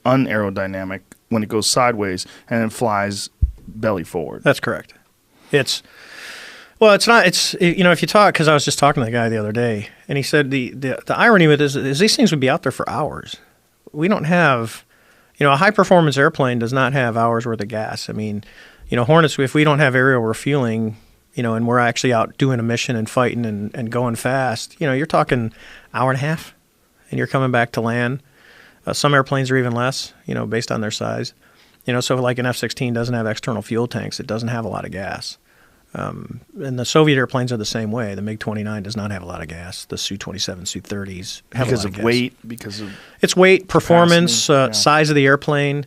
unaerodynamic when it goes sideways and then flies belly forward. That's correct. It's not. It's if you talk, because I was just talking to the guy the other day, and he said the irony with this is these things would be out there for hours. We don't have, a high performance airplane does not have hours worth of gas. I mean, Hornets, if we don't have aerial refueling, and we're actually out doing a mission and fighting and going fast, you're talking hour and a half, and you're coming back to land. Some airplanes are even less, based on their size. So like an F-16 doesn't have external fuel tanks. It doesn't have a lot of gas. And the Soviet airplanes are the same way. The MiG-29 does not have a lot of gas. The Su-27, Su-30s have a lot of gas. Weight, because of its weight, performance, size of the airplane.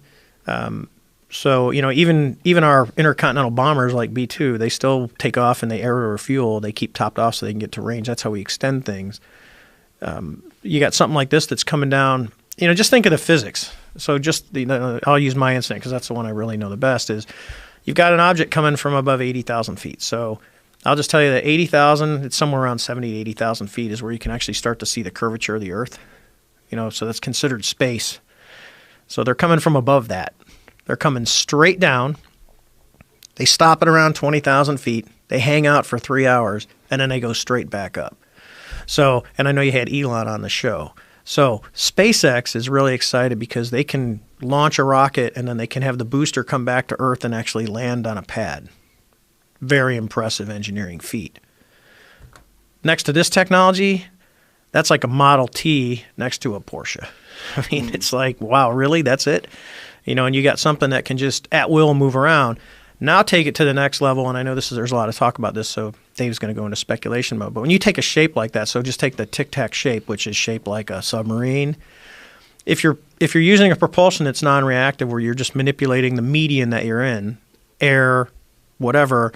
So even our intercontinental bombers like B-2, they still take off and they aero refuel. They keep topped off so they can get to range. That's how we extend things. You got something like this that's coming down. Just think of the physics. So I'll use my incident because that's the one I really know the best is you've got an object coming from above 80,000 feet. So I'll just tell you that 80,000, it's somewhere around 70 to 80,000 feet is where you can actually start to see the curvature of the Earth. So that's considered space. So they're coming from above that. They're coming straight down. They stop at around 20,000 feet. They hang out for 3 hours, and then they go straight back up. So, and I know you had Elon on the show. So SpaceX is really excited because they can launch a rocket and then they can have the booster come back to Earth and actually land on a pad. Very impressive engineering feat. Next to this technology, that's like a Model T next to a Porsche. I mean, it's like, wow, really? That's it? And you got something that can just at will move around. Now take it to the next level, and I know there's a lot of talk about this, so Dave's going to go into speculation mode. But when you take a shape like that, so just take the Tic Tac shape, which is shaped like a submarine. If you're using a propulsion that's non-reactive, where you're just manipulating the medium that you're in, air, whatever,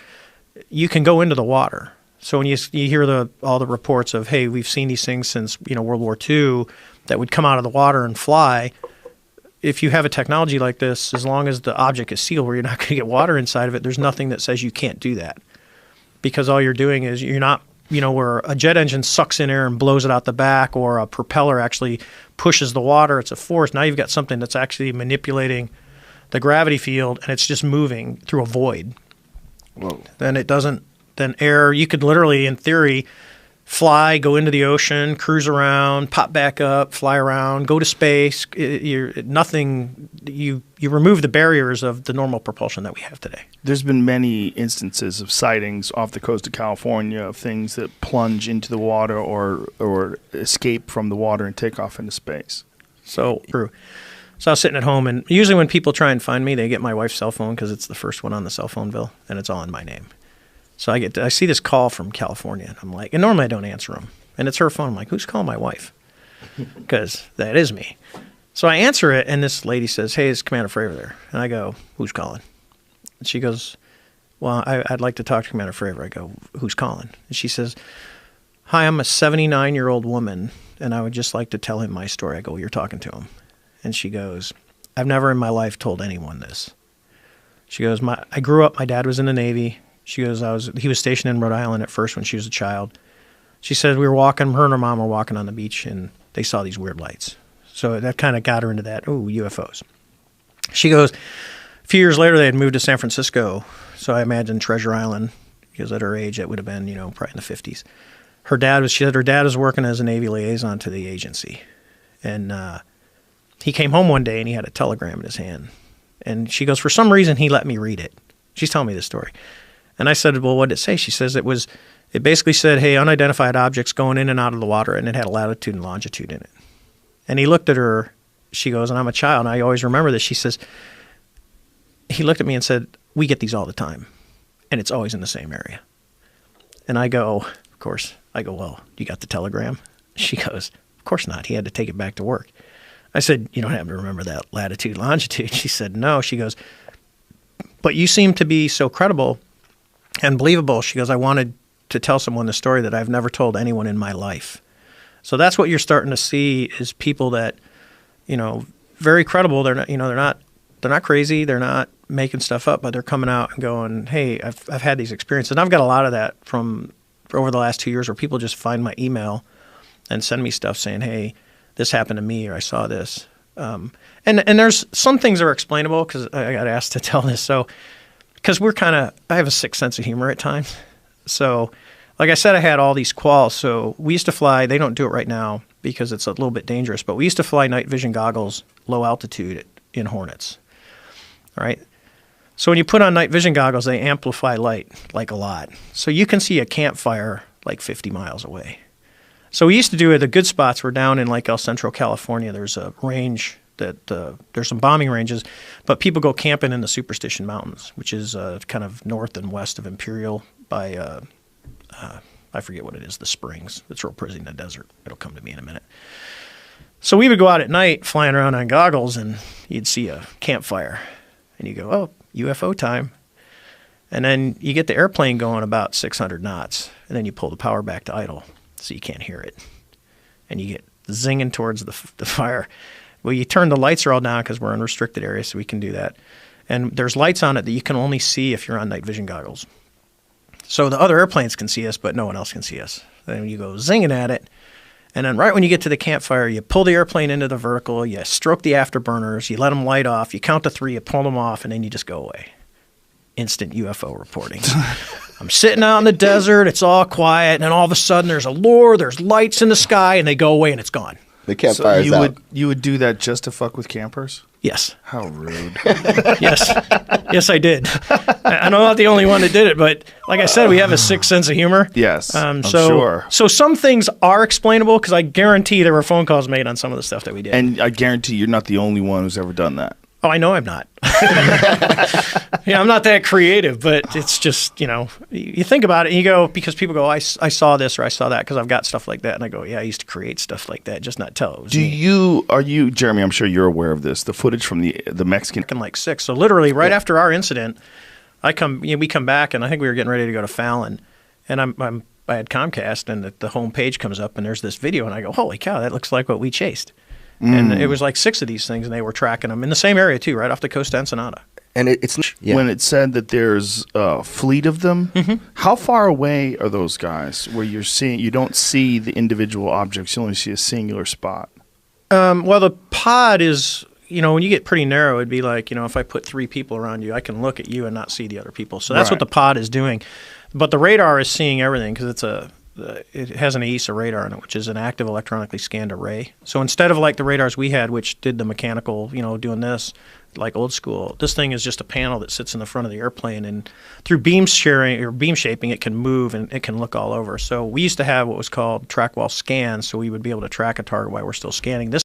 you can go into the water. So when you hear all the reports of, hey, we've seen these things since World War II that would come out of the water and fly. If you have a technology like this, as long as the object is sealed where you're not going to get water inside of it, there's nothing that says you can't do that. Because all you're doing is you're not, where a jet engine sucks in air and blows it out the back, or a propeller actually pushes the water, it's a force. Now you've got something that's actually manipulating the gravity field, and it's just moving through a void. Whoa. Then air, you could literally, in theory, fly, go into the ocean, cruise around, pop back up, fly around, go to space. You remove the barriers of the normal propulsion that we have today. There's been many instances of sightings off the coast of California of things that plunge into the water or escape from the water and take off into space. So true. So I was sitting at home, and usually when people try and find me, they get my wife's cell phone because it's the first one on the cell phone bill, and it's all in my name. So I see this call from California, and I'm like, and normally I don't answer them. And it's her phone. I'm like, who's calling my wife? Because that is me. So I answer it, and this lady says, hey, is Commander Fravor there? And I go, who's calling? And she goes, well, I'd like to talk to Commander Fravor. I go, who's calling? And she says, hi, I'm a 79-year-old woman, and I would just like to tell him my story. I go, well, you're talking to him. And she goes, I've never in my life told anyone this. She goes, I grew up, my dad was in the Navy. She goes, he was stationed in Rhode Island at first when she was a child. She said we were walking, her and her mom were walking on the beach, and they saw these weird lights. So that kind of got her into that, UFOs. She goes, a few years later, they had moved to San Francisco. So I imagine Treasure Island, because at her age, it would have been, probably in the 50s. She said her dad was working as a Navy liaison to the agency. And he came home one day, and he had a telegram in his hand. And she goes, for some reason, he let me read it. She's telling me this story. And I said, well, what did it say? She says it basically said, hey, unidentified objects going in and out of the water, and it had a latitude and longitude in it. And he looked at her, she goes, and I'm a child, and I always remember this. She says, he looked at me and said, we get these all the time, and it's always in the same area. And I go, of course, well, you got the telegram? She goes, of course not. He had to take it back to work. I said, you don't happen to remember that latitude, longitude? She said, no. She goes, but you seem to be so credible and believable. She goes, I wanted to tell someone the story that I've never told anyone in my life. So that's what you're starting to see is people that, very credible. They're not crazy. They're not making stuff up, but they're coming out and going, hey, I've had these experiences. And I've got a lot of that from over the last 2 years where people just find my email and send me stuff saying, hey, this happened to me, or I saw this. And there's some things that are explainable because I got asked to tell this. So, because I have a sick sense of humor at times. So, like I said, I had all these quals. So we used to fly, they don't do it right now because it's a little bit dangerous, but we used to fly night vision goggles, low altitude in Hornets. All right. So when you put on night vision goggles, they amplify light like a lot. So you can see a campfire like 50 miles away. So we used to do it. The good spots were down in like El Centro, California. There's a range that there's some bombing ranges, but people go camping in the Superstition Mountains, which is kind of north and west of Imperial by I forget what it is, the Springs. It's real pretty in the desert. It'll come to me in a minute. So we would go out at night flying around on goggles, and you'd see a campfire, and you go, oh, UFO time. And then you get the airplane going about 600 knots, and then you pull the power back to idle so you can't hear it. And you get zinging towards the fire. Well, you turn the lights are all down because we're in restricted areas, so we can do that. And there's lights on it that you can only see if you're on night vision goggles. So the other airplanes can see us, but no one else can see us. Then you go zinging at it, and then right when you get to the campfire, you pull the airplane into the vertical, you stroke the afterburners, you let them light off, you count to 3, you pull them off, and then you just go away. Instant UFO reporting. I'm sitting out in the desert, it's all quiet, and then all of a sudden there's a lure, there's lights in the sky, and they go away and it's gone. The campfire's out. You would do that just to fuck with campers? Yes. How rude. Yes. Yes, I did. I'm not the only one that did it, but like I said, we have a sick sense of humor. Yes, I'm sure. So some things are explainable because I guarantee there were phone calls made on some of the stuff that we did. And I guarantee you're not the only one who's ever done that. Oh, I know I'm not. Yeah, I'm not that creative, but it's just, you think about it and you go, because people go, I saw this or I saw that because I've got stuff like that. And I go, yeah, I used to create stuff like that, just not tell it was me. Are you, Jeremy, I'm sure you're aware of this, the footage from the Mexican. Like 6. So literally right after our incident, we come back and I think we were getting ready to go to Fallon and I had Comcast and the home page comes up and there's this video and I go, holy cow, that looks like what we chased. And it was like 6 of these things, and they were tracking them in the same area, too, right off the coast of Ensenada. And when it said that there's a fleet of them, how far away are those guys where you don't see the individual objects, you only see a singular spot? Well, the pod is, when you get pretty narrow, it'd be like, if I put 3 people around you, I can look at you and not see the other people. So that's what the pod is doing. But the radar is seeing everything because it has an AESA radar in it, which is an active electronically scanned array. So instead of like the radars we had, which did the mechanical, doing this, like old school, this thing is just a panel that sits in the front of the airplane, and through beam shaping, it can move and it can look all over. So we used to have what was called track while scan, so we would be able to track a target while we're still scanning. This